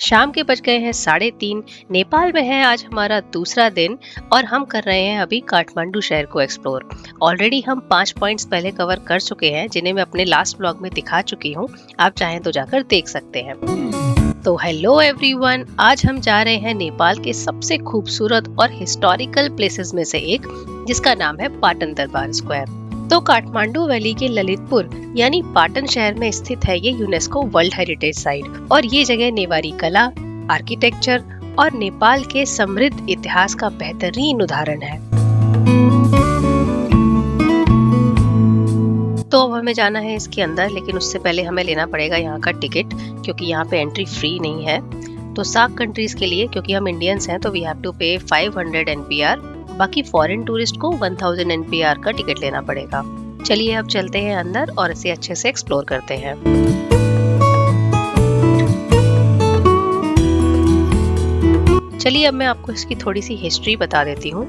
शाम के बज गए हैं 3:30। नेपाल में है आज हमारा दूसरा दिन और हम कर रहे हैं अभी काठमांडू शहर को एक्सप्लोर। ऑलरेडी हम 5 पॉइंट्स पहले कवर कर चुके हैं जिन्हें मैं अपने लास्ट ब्लॉग में दिखा चुकी हूँ। आप चाहें तो जाकर देख सकते हैं। तो हेलो एवरीवन, आज हम जा रहे हैं नेपाल के सबसे खूबसूरत और हिस्टोरिकल प्लेसेस में से एक, जिसका नाम है पाटन दरबार स्क्वायर। तो काठमांडू वैली के ललितपुर यानी पाटन शहर में स्थित है ये यूनेस्को वर्ल्ड हेरिटेज साइट और ये जगह नेवारी कला, आर्किटेक्चर और नेपाल के समृद्ध इतिहास का बेहतरीन उदाहरण है। तो अब हमें जाना है इसके अंदर, लेकिन उससे पहले हमें लेना पड़ेगा यहाँ का टिकट, क्योंकि यहाँ पे एंट्री फ्री नहीं है। तो सार्क कंट्रीज के लिए, क्योंकि हम इंडियंस हैं, तो वी हैव टू पे 500 NPR। बाकी फॉरेन टूरिस्ट को 1000 NPR का टिकट लेना पड़ेगा। चलिए अब चलते हैं अंदर और इसे अच्छे से एक्सप्लोर करते हैं। चलिए अब मैं आपको इसकी थोड़ी सी हिस्ट्री बता देती हूँ।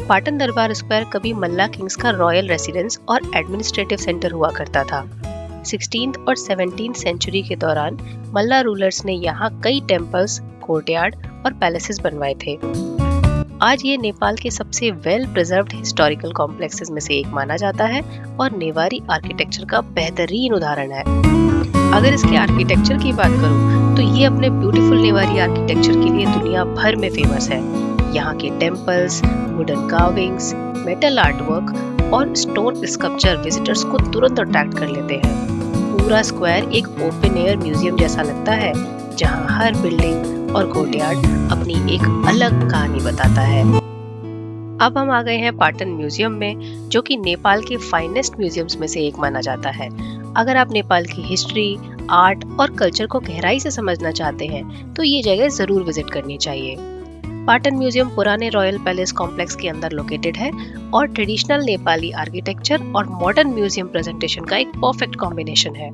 पाटन दरबार स्क्वायर कभी मल्ला किंग्स का रॉयल रेसिडेंस और एडमिनिस्ट्रेटिव सेंटर हुआ करता था। 16th और 17th सेंचुरी के दौरान मल्ला रूलर्स ने यहाँ कई टेम्पल्स, कोर्टयार्ड और पैलेसेस बनवाए थे। आज ये नेपाल के सबसे वेल प्रिजर्व्ड हिस्टोरिकल कॉम्प्लेक्सेस में से एक माना जाता है और नेवारी आर्किटेक्चर का बेहतरीन उदाहरण है। अगर इसके आर्किटेक्चर की बात करूँ तो ये अपने ब्यूटीफुल नेवारी आर्किटेक्चर के लिए दुनिया भर में फेमस है। यहाँ के temples, wooden carvings, metal artwork और स्टोन स्कल्पचर विजिटर्स को तुरंत अट्रैक्ट कर लेते हैं। पूरा स्क्वायर एक ओपन एयर म्यूजियम जैसा लगता है, जहाँ हर बिल्डिंग और कोर्टयार्ड अपनी एक अलग कहानी बताता है। अब हम आ गए हैं पाटन म्यूजियम में, जो कि नेपाल के फाइनेस्ट म्यूजियम्स में से एक माना जाता है। अगर आप नेपाल की हिस्ट्री, आर्ट और कल्चर को गहराई से समझना चाहते हैं तो ये जगह जरूर विजिट करनी चाहिए। पाटन म्यूजियम पुराने रॉयल पैलेस कॉम्प्लेक्स के अंदर लोकेटेड है और ट्रेडिशनल नेपाली आर्किटेक्चर और मॉडर्न म्यूजियम प्रेजेंटेशन का एक परफेक्ट कॉम्बिनेशन है।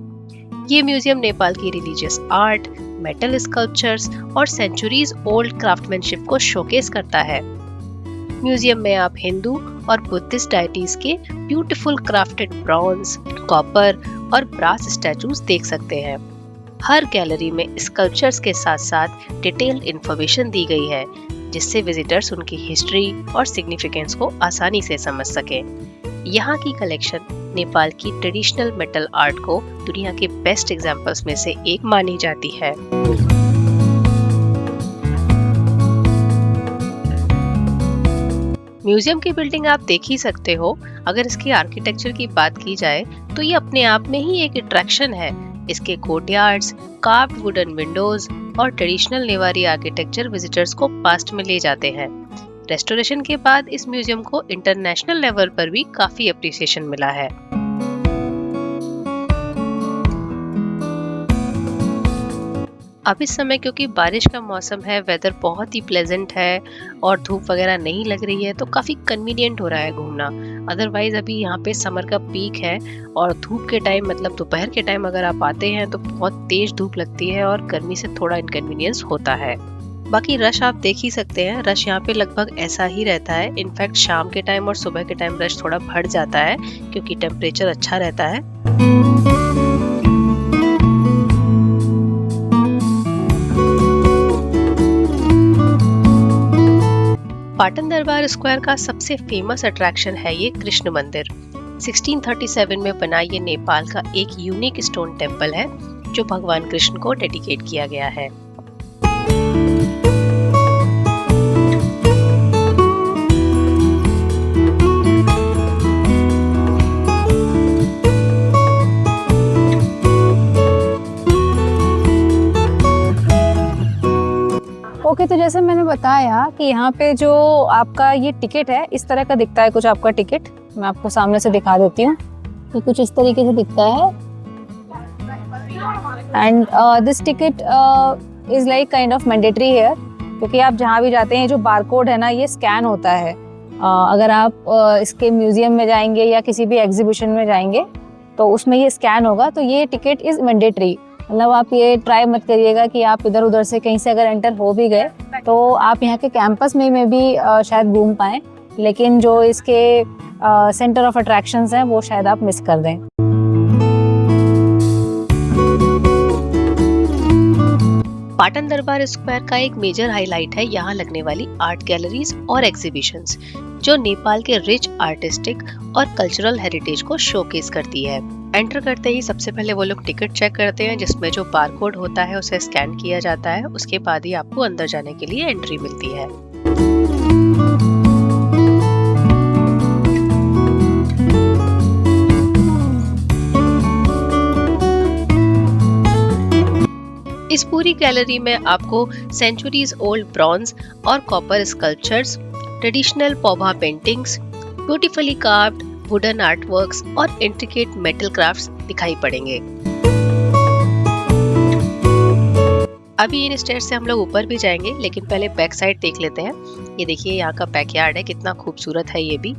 ये म्यूजियम नेपाल की रिलीजियस आर्ट, मेटल स्कल्पचर्स और सेंचुरीज ओल्ड क्राफ्टमैनशिप को शोकेस करता है। म्यूजियम में आप हिंदू और बुद्धिस्ट डायटीज के ब्यूटीफुल क्राफ्टेड ब्रॉन्ज, कॉपर और ब्रास स्टैचूज देख सकते हैं। हर गैलरी में स्कल्पचर्स के साथ साथ डिटेल्ड इंफॉर्मेशन दी गई है, जिससे विजिटर्स उनकी हिस्ट्री और सिग्निफिकेंस को आसानी से समझ सकें। यहाँ की कलेक्शन नेपाल की ट्रेडिशनल मेटल आर्ट को दुनिया के बेस्ट एग्जाम्पल्स में से एक मानी जाती है। म्यूजियम की बिल्डिंग आप देख ही सकते हो। अगर इसकी आर्किटेक्चर की बात की जाए तो ये अपने आप में ही एक अट्रैक्शन है। इसके कोर्टयार्ड्स, कार्व्ड वुडन विंडोज और ट्रेडिशनल नेवारी आर्किटेक्चर विजिटर्स को पास्ट में ले जाते हैं। रेस्टोरेशन के बाद इस म्यूजियम को इंटरनेशनल लेवल पर भी काफी अप्रिसिएशन मिला है। अब इस समय क्योंकि बारिश का मौसम है, वेदर बहुत ही प्लेजेंट है और धूप वगैरह नहीं लग रही है, तो काफी कन्वीनियंट हो रहा है घूमना। अदरवाइज अभी यहाँ पे समर का पीक है और धूप के टाइम, मतलब दोपहर के टाइम अगर आप आते हैं तो बहुत तेज धूप लगती है और गर्मी से थोड़ा इनकन्वीनियंस होता है। बाकी रश आप देख ही सकते हैं, रश यहाँ पे लगभग ऐसा ही रहता है। इनफैक्ट शाम के टाइम और सुबह के टाइम रश थोड़ा बढ़ जाता है क्योंकि टेम्परेचर अच्छा रहता है। पाटन दरबार स्क्वायर का सबसे फेमस अट्रैक्शन है ये कृष्ण मंदिर। 1637 में बना ये नेपाल का एक यूनिक स्टोन टेम्पल है जो भगवान कृष्ण को डेडिकेट किया गया है। ओके, तो जैसे मैंने बताया कि यहाँ पे जो आपका ये टिकट है इस तरह का दिखता है। कुछ आपका टिकट मैं आपको सामने से दिखा देती हूँ। तो कुछ इस तरीके से दिखता है and this ticket is like kind of mandatory here, क्योंकि आप जहाँ भी जाते हैं जो बारकोड है ना, ये स्कैन होता है। अगर आप इसके म्यूजियम में जाएंगे या किसी भी एग्जीबिशन में जाएंगे तो उसमें ये स्कैन होगा। तो ये टिकट इज मैंडेटरी, मतलब आप ये ट्राई मत करिएगा कि आप इधर उधर से कहीं से अगर एंटर हो भी गए तो आप यहाँ के कैंपस में भी शायद घूम पाएँ, लेकिन जो इसके सेंटर ऑफ अट्रैक्शंस हैं वो शायद आप मिस कर दें। पाटन दरबार स्क्वायर का एक मेजर हाईलाइट है यहाँ लगने वाली आर्ट गैलरीज और एग्जीबिशंस, जो नेपाल के रिच आर्टिस्टिक और कल्चरल हेरिटेज को शोकेस करती है। एंटर करते ही सबसे पहले वो लोग टिकट चेक करते हैं, जिसमें जो बारकोड होता है उसे स्कैन किया जाता है। उसके बाद ही आपको अंदर जाने के लिए एंट्री मिलती है। इस पूरी गैलरी में आपको सेंचुरीज ओल्ड ब्रॉन्ज और copper sculptures, traditional paubha paintings, beautifully carved wooden artworks और इंट्रिकेट मेटल क्राफ्ट्स दिखाई पड़ेंगे। अभी इन स्टेयर्स से हम लोग ऊपर भी जाएंगे, लेकिन पहले बैक साइड देख लेते हैं। ये देखिए यहाँ का बैकयार्ड है, कितना खूबसूरत है ये भी।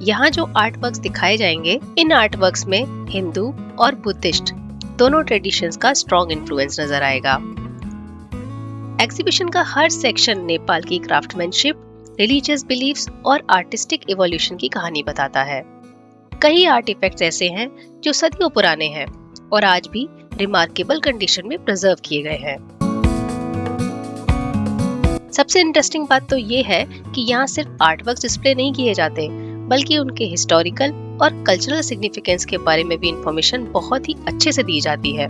यहाँ जो आर्ट वर्क्स दिखाए जाएंगे, इन आर्ट वर्क्स में हिंदू और बुद्धिस्ट दोनों ट्रेडिशंस का स्ट्रॉन्ग इन्फ्लुएंस नजर आएगा। एग्जीबिशन का हर सेक्शन नेपाल की क्राफ्टमैनशिप, रिलीजियस बिलीफ्स और आर्टिस्टिक इवोल्यूशन की कहानी बताता है। कई आर्टिफैक्ट्स ऐसे हैं जो सदियों पुराने हैं और आज भी रिमार्केबल कंडीशन में प्रिजर्व किए गए हैं। सबसे इंटरेस्टिंग बात तो ये है कि यहाँ सिर्फ आर्टवर्क्स डिस्प्ले नहीं किए जाते, बल्कि उनके हिस्टोरिकल और कल्चरल सिग्निफिकेंस के बारे में भी इंफॉर्मेशन बहुत ही अच्छे से दी जाती है।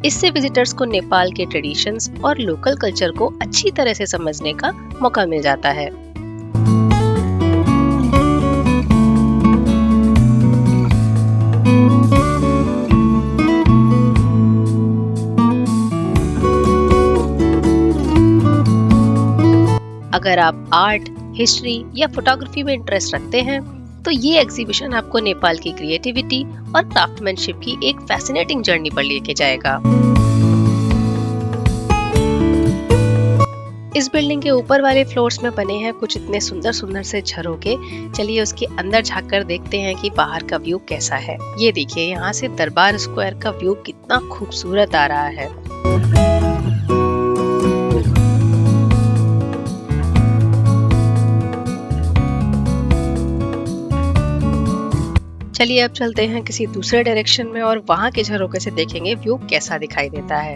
इससे विजिटर्स को नेपाल के ट्रेडिशंस और लोकल कल्चर को अच्छी तरह से समझने का मौका मिल जाता है। अगर आप आर्ट, हिस्ट्री या फोटोग्राफी में इंटरेस्ट रखते हैं, तो ये एग्जीबिशन आपको नेपाल की क्रिएटिविटी और क्राफ्टमैनशिप की एक फैसिनेटिंग जर्नी पर लेके जाएगा। इस बिल्डिंग के ऊपर वाले फ्लोर्स में बने हैं कुछ इतने सुंदर सुंदर से झरोखे। चलिए उसके अंदर झांककर देखते हैं कि बाहर का व्यू कैसा है। ये देखिए यहाँ से दरबार स्क्वायर का व्यू कितना खूबसूरत आ रहा है। चलिए अब चलते हैं किसी दूसरे डायरेक्शन में और वहां के झरोखे से देखेंगे व्यू कैसा दिखाई देता है।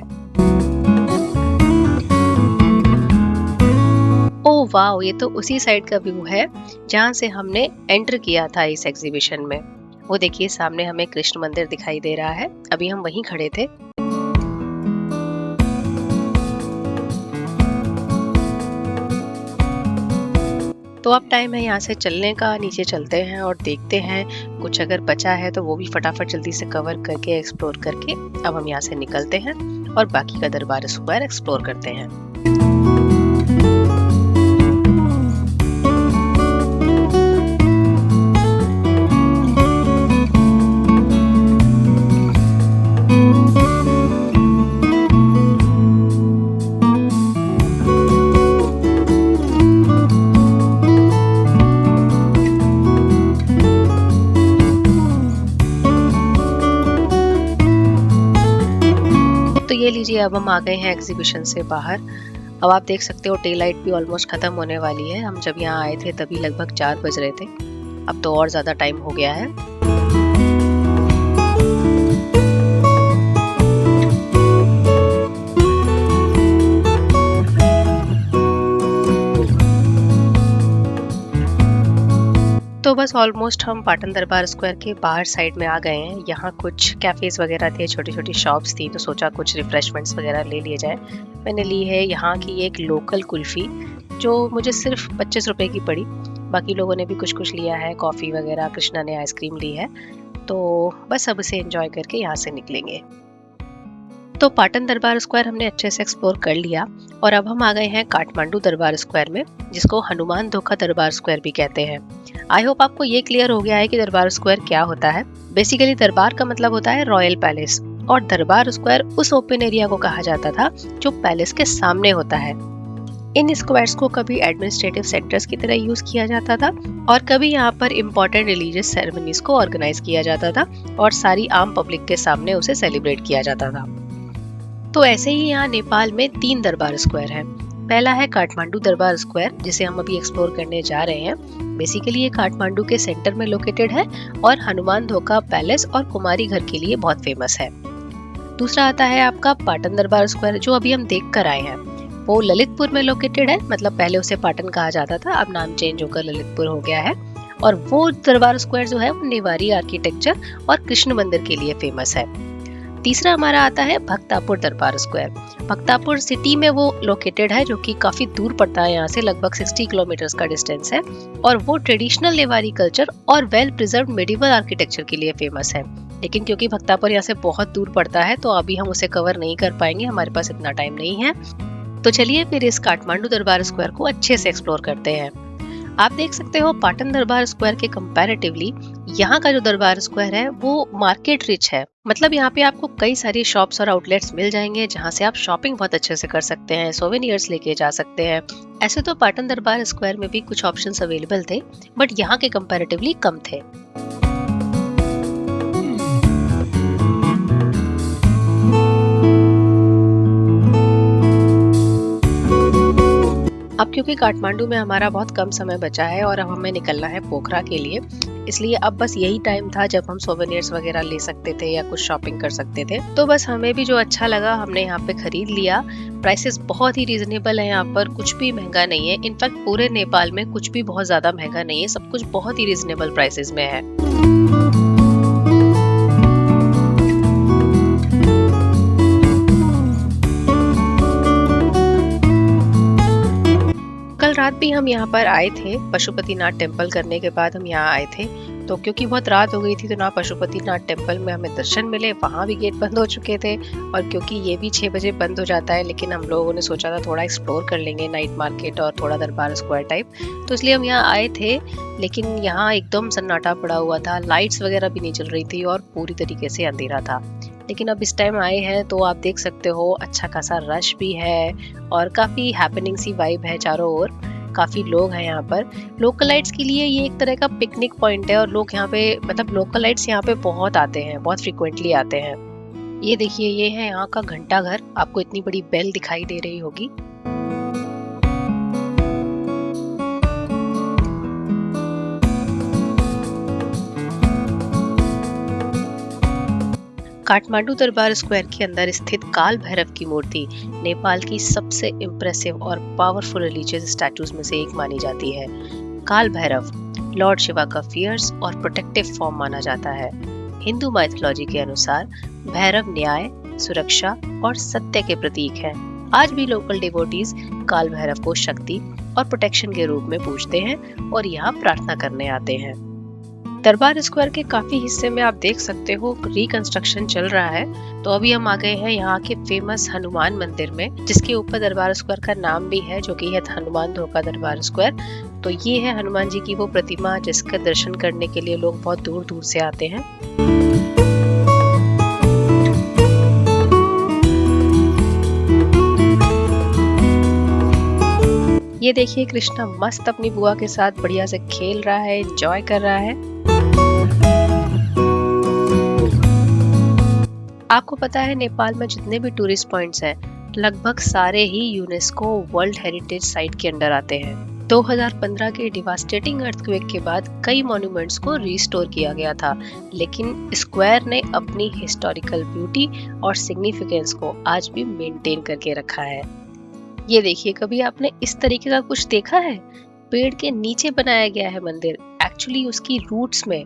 ओह वाओ, ये तो उसी साइड का व्यू है जहां से हमने एंटर किया था इस एग्जीबिशन में। वो देखिए सामने हमें कृष्ण मंदिर दिखाई दे रहा है। अभी हम वहीं खड़े थे। तो अब टाइम है यहाँ से चलने का। नीचे चलते हैं और देखते हैं कुछ अगर बचा है तो वो भी फटाफट जल्दी से कवर करके एक्सप्लोर करके अब हम यहाँ से निकलते हैं और बाकी का दरबार स्क्वायर एक्सप्लोर करते हैं। ये लीजिए, अब हम आ गए हैं एग्जीबिशन से बाहर। अब आप देख सकते हो टेल लाइट भी ऑलमोस्ट खत्म होने वाली है। हम जब यहाँ आए थे तभी लगभग 4 बज रहे थे। अब तो और ज्यादा टाइम हो गया है। तो बस ऑलमोस्ट हम पाटन दरबार स्क्वायर के बाहर साइड में आ गए हैं। यहाँ कुछ कैफेज वगैरह थे, छोटी छोटी शॉप्स थी, तो सोचा कुछ रिफ्रेशमेंट्स वगैरह ले लिए जाए। मैंने ली है यहाँ की एक लोकल कुल्फ़ी, जो मुझे सिर्फ 25 रुपए की पड़ी। बाकी लोगों ने भी कुछ कुछ लिया है, कॉफ़ी वगैरह, कृष्णा ने आइसक्रीम ली है। तो बस अब इसे एंजॉय करके यहाँ से निकलेंगे। तो पाटन दरबार स्क्वायर हमने अच्छे से एक्सप्लोर कर लिया और अब हम आ गए हैं काठमांडू दरबार स्क्वायर में, जिसको हनुमान धोखा दरबार स्क्वायर भी कहते हैं। आई होप आपको ये क्लियर हो गया है कि दरबार स्क्वायर क्या होता है। बेसिकली दरबार का मतलब होता है रॉयल पैलेस, और दरबार स्क्वायर उस ओपन एरिया को कहा जाता था जो पैलेस के सामने होता है। इन स्क्वायर्स को कभी एडमिनिस्ट्रेटिव सेंटर्स की तरह यूज किया जाता था और कभी यहाँ पर इम्पोर्टेंट रिलीजियस सेरेमनीज को ऑर्गेनाइज किया जाता था और सारी आम पब्लिक के सामने उसे सेलिब्रेट किया जाता था। तो ऐसे ही यहाँ नेपाल में 3 दरबार स्क्वायर हैं। पहला है काठमांडू दरबार स्क्वायर, जिसे हम अभी एक्सप्लोर करने जा रहे हैं। बेसिकली ये काठमांडू के सेंटर में लोकेटेड है और हनुमान धोका पैलेस और कुमारी घर के लिए बहुत फेमस है। दूसरा आता है आपका पाटन दरबार स्क्वायर, जो अभी हम देख कर आए हैं। वो ललितपुर में लोकेटेड है, मतलब पहले उसे पाटन कहा जाता था, अब नाम चेंज होकर ललितपुर हो गया है। और वो दरबार स्क्वायर जो है वो नेवारी आर्किटेक्चर और कृष्ण मंदिर के लिए फेमस है। तीसरा हमारा आता है भक्तापुर दरबार स्क्वायर। भक्तापुर सिटी में वो लोकेटेड है, जो कि काफी दूर पड़ता है यहाँ से, लगभग 60 किलोमीटर का डिस्टेंस है। और वो ट्रेडिशनल नेवारी कल्चर और वेल प्रिजर्व्ड मेडिवल आर्किटेक्चर के लिए फेमस है। लेकिन क्योंकि भक्तापुर यहाँ से बहुत दूर पड़ता है, तो अभी हम उसे कवर नहीं कर पाएंगे, हमारे पास इतना टाइम नहीं है। तो चलिए फिर इस काठमांडू दरबार स्क्वायर को अच्छे से एक्सप्लोर करते हैं। आप देख सकते हो पाटन दरबार स्क्वायर के कंपैरेटिवली यहाँ का जो दरबार स्क्वायर है वो मार्केट रिच है। मतलब यहाँ पे आपको कई सारी शॉप्स और आउटलेट्स मिल जाएंगे, जहाँ से आप शॉपिंग बहुत अच्छे से कर सकते हैं, सोवेनियर्स लेके जा सकते हैं। ऐसे तो पाटन दरबार स्क्वायर में भी कुछ ऑप्शंस अवेलेबल थे, बट यहाँ के कंपैरेटिवली कम थे। अब क्योंकि काठमांडू में हमारा बहुत कम समय बचा है और अब हमें निकलना है पोखरा के लिए, इसलिए अब बस यही टाइम था जब हम सोवेनियर्स वगैरह ले सकते थे या कुछ शॉपिंग कर सकते थे। तो बस हमें भी जो अच्छा लगा हमने यहाँ पे खरीद लिया। प्राइसेस बहुत ही रीजनेबल है यहाँ पर, कुछ भी महंगा नहीं है। इनफैक्ट पूरे नेपाल में कुछ भी बहुत ज्यादा महंगा नहीं है, सब कुछ बहुत ही रीजनेबल प्राइसेस में है। कल रात भी हम यहाँ पर आए थे, पशुपतिनाथ टेम्पल करने के बाद हम यहाँ आए थे। तो क्योंकि बहुत रात हो गई थी, तो ना पशुपतिनाथ टेम्पल में हमें दर्शन मिले, वहाँ भी गेट बंद हो चुके थे। और क्योंकि ये भी 6 बजे बंद हो जाता है, लेकिन हम लोगों ने सोचा था थोड़ा एक्सप्लोर कर लेंगे नाइट मार्केट और थोड़ा दरबार स्क्वायर टाइप, तो इसलिए हम यहाँ आए थे। लेकिन यहाँ एकदम सन्नाटा पड़ा हुआ था, लाइट्स वगैरह भी नहीं चल रही थी और पूरी तरीके से अंधेरा था। लेकिन अब इस टाइम आए हैं तो आप देख सकते हो अच्छा खासा रश भी है और काफ़ी हैपनिंग सी वाइब है चारों ओर। काफ़ी लोग हैं यहाँ पर। लोकलाइट्स के लिए ये एक तरह का पिकनिक पॉइंट है और लोग यहाँ पे, मतलब लोकलाइट्स यहाँ पे बहुत आते हैं, बहुत फ्रिक्वेंटली आते हैं। ये देखिए, ये है यहाँ का घंटा घर, आपको इतनी बड़ी बेल दिखाई दे रही होगी। काठमांडू दरबार स्क्वायर के अंदर स्थित काल भैरव की मूर्ति नेपाल की सबसे इम्प्रेसिव और पावरफुल रिलीजियस स्टैचूज में से एक मानी जाती है। काल भैरव लॉर्ड शिवा का फियर्स और प्रोटेक्टिव फॉर्म माना जाता है। हिंदू माइथोलॉजी के अनुसार भैरव न्याय, सुरक्षा और सत्य के प्रतीक हैं। आज भी लोकल डिवोटीज काल भैरव को शक्ति और प्रोटेक्शन के रूप में पूजते हैं और यहाँ प्रार्थना करने आते हैं। दरबार स्क्वायर के काफी हिस्से में आप देख सकते हो रिकंस्ट्रक्शन चल रहा है। तो अभी हम आ गए हैं यहाँ के फेमस हनुमान मंदिर में, जिसके ऊपर दरबार स्क्वायर का नाम भी है, जो कि है हनुमान धोका दरबार स्क्वायर। तो ये है हनुमान जी की वो प्रतिमा जिसका दर्शन करने के लिए लोग बहुत दूर दूर से आते हैं। ये देखिए, कृष्णा मस्त अपनी बुआ के साथ बढ़िया से खेल रहा है, एंजॉय कर रहा है। आपको पता है नेपाल में जितने भी टूरिस्ट पॉइंट्स हैं, लगभग सारे ही यूनेस्को वर्ल्ड हेरिटेज साइट के अंडर आते हैं। 2015 के डिवास्टेटिंग अर्थक्वेक के बाद कई मॉन्यूमेंट्स को रिस्टोर किया गया था, लेकिन स्क्वायर ने अपनी हिस्टोरिकल ब्यूटी और सिग्निफिकेंस को आज भी मेंटेन करके रखा है। ये देखिए, कभी आपने इस तरीके का कुछ देखा है? पेड़ के नीचे बनाया गया है मंदिर, एक्चुअली उसकी रूट्स में।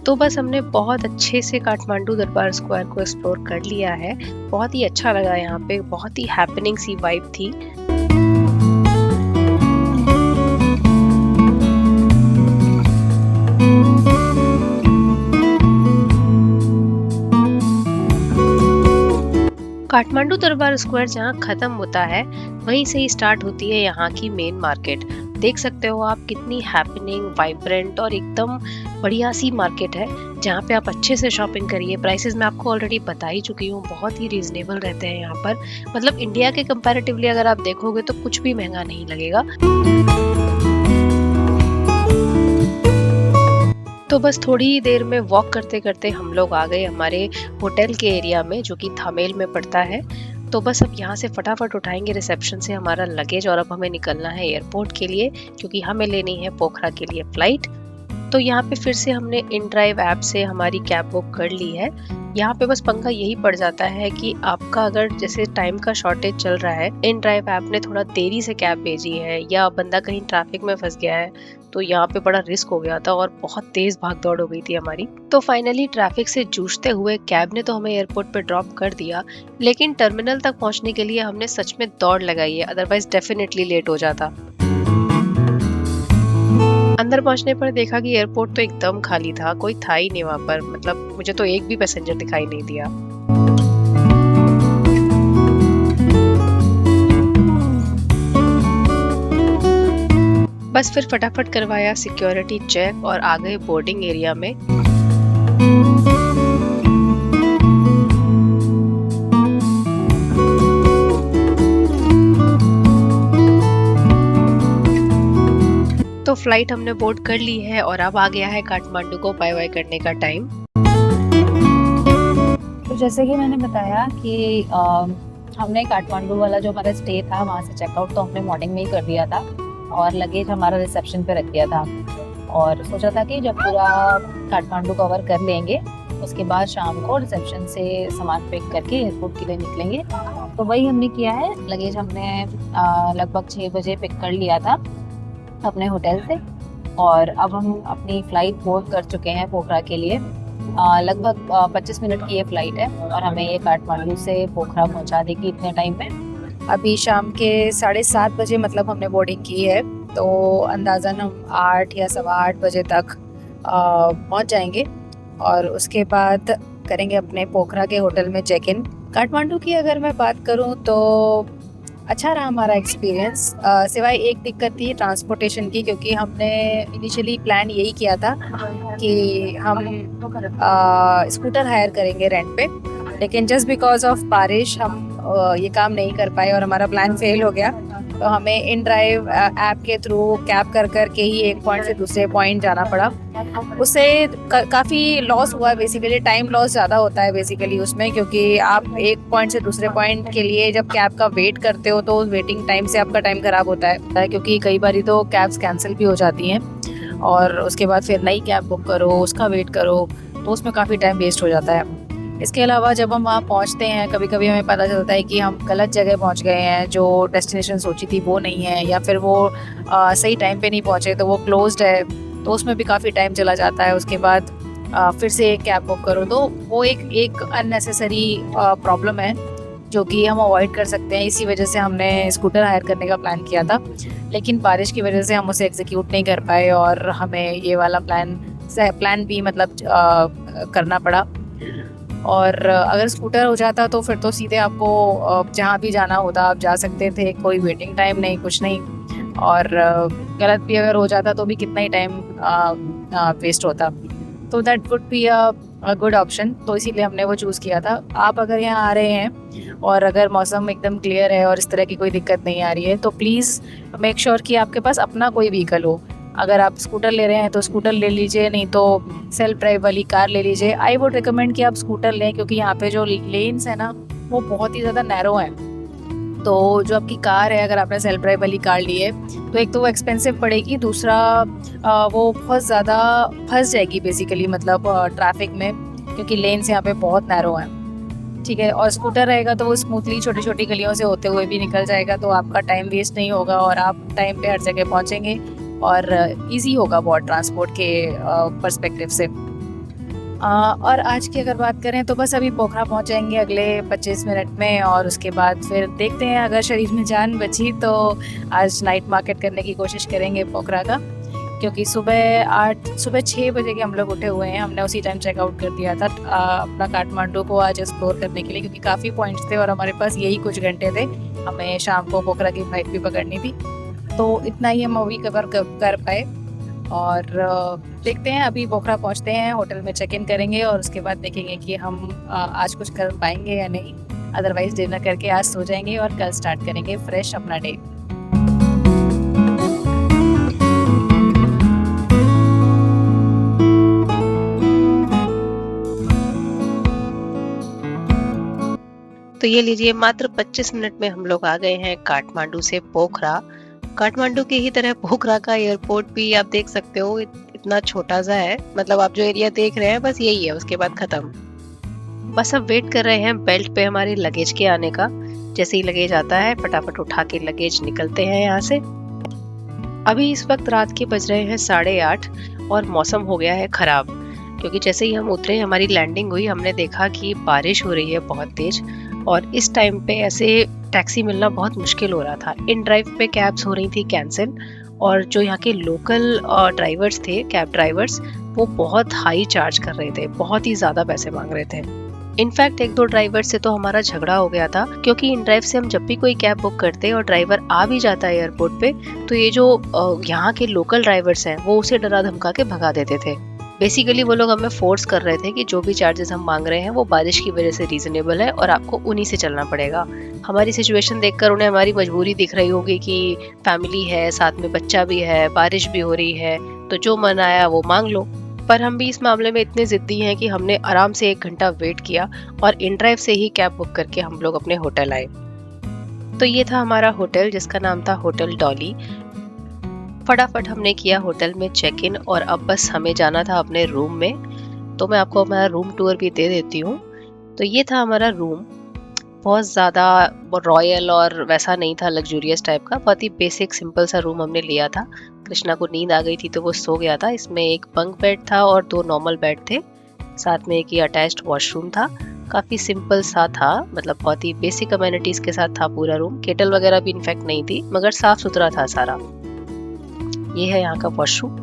तो बस हमने बहुत अच्छे से काठमांडू दरबार स्क्वायर को एक्सप्लोर कर लिया है। बहुत ही अच्छा लगा यहाँ पे, बहुत ही हैपनिंग सी वाइब थी। काठमांडू दरबार स्क्वायर जहाँ खत्म होता है, वहीं से ही स्टार्ट होती है यहाँ की मेन मार्केट। देख सकते हो आप कितनी हैपनिंग, वाइब्रेंट और एकदम बढ़िया सी मार्केट है जहाँ पे आप अच्छे से शॉपिंग करिए। प्राइसेस मैं आपको ऑलरेडी बता ही चुकी हूँ, बहुत ही रीजनेबल रहते हैं यहाँ पर। मतलब इंडिया के कंपैरेटिवली अगर आप देखोगे तो कुछ भी महंगा नहीं लगेगा। तो बस थोड़ी ही देर में वॉक करते करते हम लोग आ गए हमारे होटल के एरिया में, जो कि थामेल में पड़ता है। तो बस अब यहाँ से फटाफट उठाएंगे रिसेप्शन से हमारा लगेज और अब हमें निकलना है एयरपोर्ट के लिए, क्योंकि हमें लेनी है पोखरा के लिए फ्लाइट। तो यहाँ पे फिर से हमने इन ड्राइव ऐप से हमारी कैब बुक कर ली है। यहाँ पे बस पंगा यही पड़ जाता है कि आपका अगर जैसे टाइम का शॉर्टेज चल रहा है, इन ड्राइव ऐप ने थोड़ा देरी से कैब भेजी है या बंदा कहीं ट्रैफिक में फंस गया है, तो यहाँ पे बड़ा रिस्क हो गया था और बहुत तेज भाग दौड़ हो गई थी हमारी। तो फाइनली ट्रैफिक से जूझते हुए कैब ने तो हमें एयरपोर्ट पे ड्रॉप कर दिया, लेकिन टर्मिनल तक पहुंचने के लिए हमने सच में दौड़ लगाई है, अदरवाइज डेफिनेटली लेट हो जाता। अंदर पहुंचने पर देखा कि एयरपोर्ट तो एकदम खाली था, कोई था ही नहीं वहां पर। मतलब मुझे तो एक भी पैसेंजर दिखाई नहीं दिया। बस फिर फटाफट करवाया सिक्योरिटी चेक और आ गए बोर्डिंग एरिया में। तो फ्लाइट हमने बोर्ड कर ली है और अब आ गया है काठमांडू को बाय बाय करने का टाइम। तो जैसे कि मैंने बताया कि हमने काठमांडू वाला जो हमारा स्टे था वहाँ से चेकआउट तो हमने मॉर्निंग में ही कर दिया था और लगेज हमारा रिसेप्शन पे रख दिया था और सोचा था कि जब पूरा काठमांडू कवर कर लेंगे उसके बाद शाम को रिसेप्शन से सामान पिक करके एयरपोर्ट के लिए निकलेंगे। तो वही हमने किया है। लगेज हमने लगभग 6 बजे पिक कर लिया था अपने होटल से और अब हम अपनी फ़्लाइट बोर्ड कर चुके हैं पोखरा के लिए। लगभग 25 मिनट की ये फ़्लाइट है और हमें ये काठमांडू से पोखरा पहुंचा देगी इतने टाइम में। अभी शाम के 7:30 बजे मतलब हमने बोर्डिंग की है, तो अंदाज़न हम 8 या 8:15 बजे तक पहुंच जाएंगे और उसके बाद करेंगे अपने पोखरा के होटल में चेक इन। काठमांडू की अगर मैं बात करूं तो अच्छा रहा हमारा एक्सपीरियंस, सिवाय एक दिक्कत थी ट्रांसपोर्टेशन की, क्योंकि हमने इनिशियली प्लान यही किया था कि हम स्कूटर हायर करेंगे रेंट पे, लेकिन जस्ट बिकॉज ऑफ बारिश हम ये काम नहीं कर पाए और हमारा प्लान फेल हो गया। तो हमें इन ड्राइव ऐप के थ्रू कैब कर कर के ही एक पॉइंट से दूसरे पॉइंट जाना पड़ा। उससे काफ़ी लॉस हुआ, बेसिकली टाइम लॉस ज़्यादा होता है बेसिकली उसमें, क्योंकि आप एक पॉइंट से दूसरे पॉइंट के लिए जब कैब का वेट करते हो तो उस वेटिंग टाइम से आपका टाइम ख़राब होता है, क्योंकि कई बार तो कैब्स कैंसिल भी हो जाती हैं और उसके बाद फिर नई कैब बुक करो, उसका वेट करो, तो उसमें काफ़ी टाइम वेस्ट हो जाता है। इसके अलावा जब हम वहाँ पहुँचते हैं कभी कभी हमें पता चलता है कि हम गलत जगह पहुँच गए हैं, जो डेस्टिनेशन सोची थी वो नहीं है, या फिर वो सही टाइम पे नहीं पहुँचे तो वो क्लोज्ड है, तो उसमें भी काफ़ी टाइम चला जाता है। उसके बाद फिर से एक कैब बुक करो, तो वो एक अननेसेसरी प्रॉब्लम है जो कि हम अवॉइड कर सकते हैं। इसी वजह से हमने स्कूटर हायर करने का प्लान किया था, लेकिन बारिश की वजह से हम उसे एग्जीक्यूट नहीं कर पाए और हमें ये वाला प्लान भी मतलब करना पड़ा। और अगर स्कूटर हो जाता तो फिर तो सीधे आपको जहाँ भी जाना होता आप जा सकते थे, कोई वेटिंग टाइम नहीं, कुछ नहीं। और गलत भी अगर हो जाता तो भी कितना ही टाइम वेस्ट होता, तो that would be a good option. तो इसीलिए हमने वो चूज़ किया था। आप अगर यहाँ आ रहे हैं और अगर मौसम एकदम क्लियर है और इस तरह की कोई दिक्कत नहीं आ रही है तो प्लीज़ मेक श्योर कि आपके पास अपना कोई व्हीकल हो। अगर आप स्कूटर ले रहे हैं तो स्कूटर ले लीजिए, नहीं तो सेल्फ ड्राइव वाली कार ले लीजिए। आई वुड रिकमेंड कि आप स्कूटर लें, क्योंकि यहाँ पे जो लेन्स है ना वो बहुत ही ज़्यादा नैरो हैं। तो जो आपकी कार है, अगर आपने सेल्फ ड्राइव वाली कार ली है तो एक तो वो एक्सपेंसिव पड़ेगी, दूसरा वो बहुत ज़्यादा फंस जाएगी बेसिकली, मतलब ट्रैफिक में, क्योंकि लेन्स यहाँ पे बहुत नैरो हैं। ठीक है, और स्कूटर रहेगा तो वो स्मूथली छोटी छोटी गलियों से होते हुए भी निकल जाएगा, तो आपका टाइम वेस्ट नहीं होगा और आप टाइम पे हर जगह पहुँचेंगे और इजी होगा बहुत ट्रांसपोर्ट के पर्सपेक्टिव से। और आज की अगर बात करें तो बस अभी पोखरा पहुंचेंगे अगले 25 मिनट में और उसके बाद फिर देखते हैं, अगर शरीर में जान बची तो आज नाइट मार्केट करने की कोशिश करेंगे पोखरा का, क्योंकि सुबह 6 बजे के हम लोग उठे हुए हैं। हमने उसी टाइम चेकआउट कर दिया था अपना काठमांडू को आज एक्सप्लोर करने के लिए, क्योंकि काफ़ी पॉइंट्स थे और हमारे पास यही कुछ घंटे थे, हमें शाम को पोखरा की फ्लाइट भी पकड़नी थी। तो इतना ही हम मूवी कवर कर पाए। और देखते हैं, अभी बोखरा पहुंचते हैं, होटल में चेक इन करेंगे और उसके बाद देखेंगे कि हम आज कुछ कर पाएंगे या नहीं। अदरवाइज डिनर करके आज सो जाएंगे और कल स्टार्ट करेंगे फ्रेश अपना डे। तो ये लीजिए, मात्र 25 मिनट में हम लोग आ गए हैं काठमांडू से पोखरा। काठमांडू की ही तरह पोखरा का एयरपोर्ट भी आप देख सकते हो, इतना छोटा सा है। मतलब आप जो एरिया देख रहे हैं बस यही है, उसके बाद खत्म। बस अब वेट कर रहे हैं बेल्ट पे हमारे लगेज के आने का। जैसे ही लगेज आता है फटाफट उठा के लगेज निकलते हैं यहाँ से। अभी इस वक्त रात के बज रहे हैं 8:30 और मौसम हो गया है खराब, क्योंकि जैसे ही हम उतरे, हमारी लैंडिंग हुई, हमने देखा कि बारिश हो रही है बहुत तेज। और इस टाइम पे ऐसे टैक्सी मिलना बहुत मुश्किल हो रहा था। इन ड्राइव पे कैब्स हो रही थी कैंसिल, और जो यहाँ के लोकल ड्राइवर्स थे, कैब ड्राइवर्स, वो बहुत हाई चार्ज कर रहे थे, बहुत ही ज़्यादा पैसे मांग रहे थे। इनफैक्ट 1-2 ड्राइवर से तो हमारा झगड़ा हो गया था, क्योंकि इन ड्राइव से हम जब भी कोई कैब बुक करते और ड्राइवर आ भी जाता है एयरपोर्ट पे, तो ये जो यहाँ के लोकल ड्राइवर्स हैं वो उसे डरा धमका के भगा देते थे। बेसिकली वो लोग हमें फोर्स कर रहे थे कि जो भी चार्जेस हम मांग रहे हैं वो बारिश की वजह से रीजनेबल है और आपको उन्हीं से चलना पड़ेगा। हमारी सिचुएशन देखकर उन्हें हमारी मजबूरी दिख रही होगी कि फैमिली है, साथ में बच्चा भी है, बारिश भी हो रही है, तो जो मन आया वो मांग लो। पर हम भी इस मामले में इतने जिद्दी हैं कि हमने आराम से 1 घंटा वेट किया और इन ड्राइव से ही कैब बुक करके हम लोग अपने होटल आए। तो ये था हमारा होटल, जिसका नाम था होटल डॉली। फटाफट हमने किया होटल में चेक इन और अब बस हमें जाना था अपने रूम में। तो मैं आपको हमारा रूम टूर भी दे देती हूँ। तो ये था हमारा रूम। बहुत ज़्यादा रॉयल और वैसा नहीं था, लग्जूरियस टाइप का, बहुत ही बेसिक सिंपल सा रूम हमने लिया था। कृष्णा को नींद आ गई थी तो वो सो गया था। इसमें एक बंक बेड था और 2 नॉर्मल बेड थे, साथ में एक ही अटैच्ड वॉशरूम था। काफ़ी सिंपल सा था, मतलब बहुत ही बेसिक अमेनिटीज़ के साथ था पूरा रूम। केटल वगैरह भी इनफैक्ट नहीं थी, मगर साफ़ सुथरा था सारा। ये है यहाँ का वॉशरूम।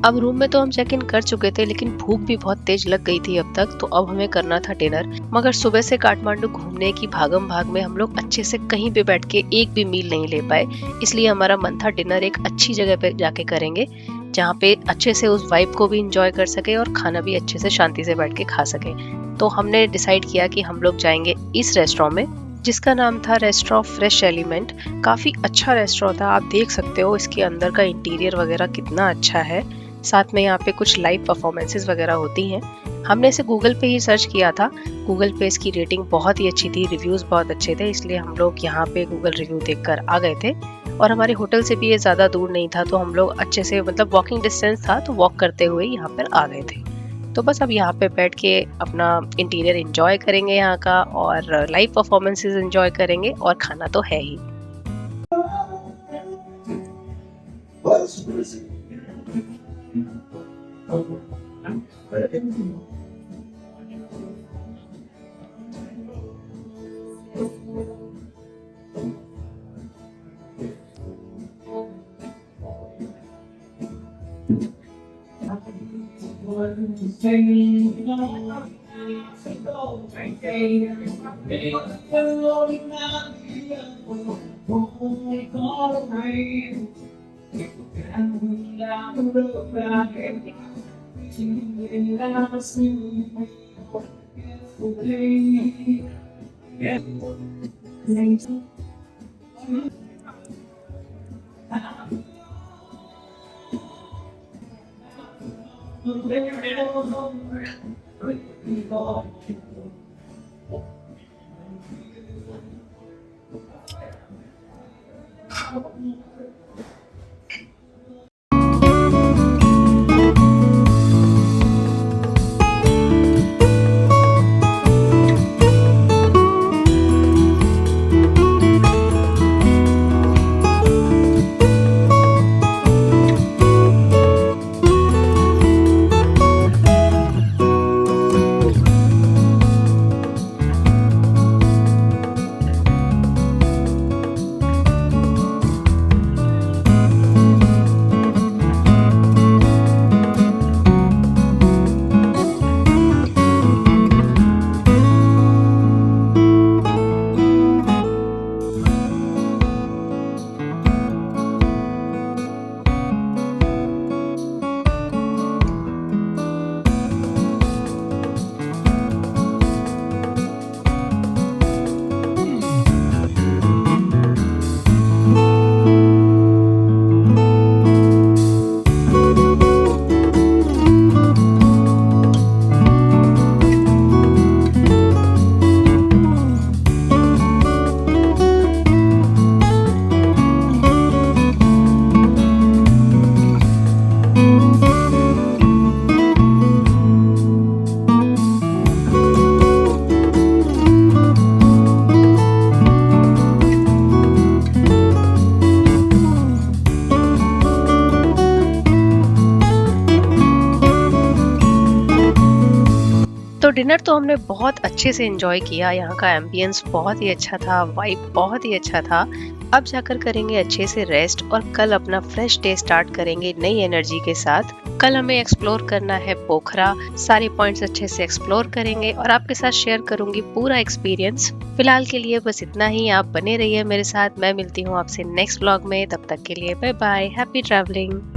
अब रूम में तो हम चेक इन कर चुके थे, लेकिन भूख भी बहुत तेज लग गई थी अब तक, तो अब हमें करना था डिनर। मगर सुबह से काठमांडू घूमने की भागम भाग में हम लोग अच्छे से कहीं पे बैठ के एक भी मील नहीं ले पाए, इसलिए हमारा मन था डिनर एक अच्छी जगह पे जाके करेंगे, जहाँ पे अच्छे से उस वाइब को भी इंजॉय कर सके और खाना भी अच्छे से शांति से बैठ के खा सके। तो हमने डिसाइड किया कि हम लोग जाएंगे इस रेस्टोरेंट में, जिसका नाम था रेस्टोरेंट फ्रेश एलिमेंट। काफ़ी अच्छा रेस्टोरेंट था, आप देख सकते हो इसके अंदर का इंटीरियर वगैरह कितना अच्छा है। साथ में यहाँ पे कुछ लाइव परफॉर्मेंसेस वगैरह होती हैं। हमने इसे गूगल पे ही सर्च किया था, गूगल पे इसकी रेटिंग बहुत ही अच्छी थी, रिव्यूज़ बहुत अच्छे थे, इसलिए हम लोग यहाँ पे गूगल रिव्यू देखकर आ गए थे। और हमारे होटल से भी ये ज़्यादा दूर नहीं था, तो हम लोग अच्छे से, मतलब वॉकिंग डिस्टेंस था, तो वॉक करते हुए यहाँ पर आ गए थे। तो बस अब यहाँ पे बैठ के अपना इंटीरियर एंजॉय करेंगे यहाँ का, और लाइव परफॉर्मेंसेस एंजॉय करेंगे, और खाना तो है ही। डिनर तो हमने बहुत अच्छे से एंजॉय किया, यहाँ का एम्बियंस बहुत ही अच्छा था, वाइब बहुत ही अच्छा था। अब जाकर करेंगे अच्छे से रेस्ट और कल अपना फ्रेश डे स्टार्ट करेंगे नई एनर्जी के साथ। कल हमें एक्सप्लोर करना है पोखरा, सारे पॉइंट्स अच्छे से एक्सप्लोर करेंगे और आपके साथ शेयर करूंगी पूरा एक्सपीरियंस। फिलहाल के लिए बस इतना ही, आप बने रहिए मेरे साथ। मैं मिलती हूँ आपसे नेक्स्ट व्लॉग में, तब तक के लिए बाय बाय, हैप्पी ट्रैवलिंग।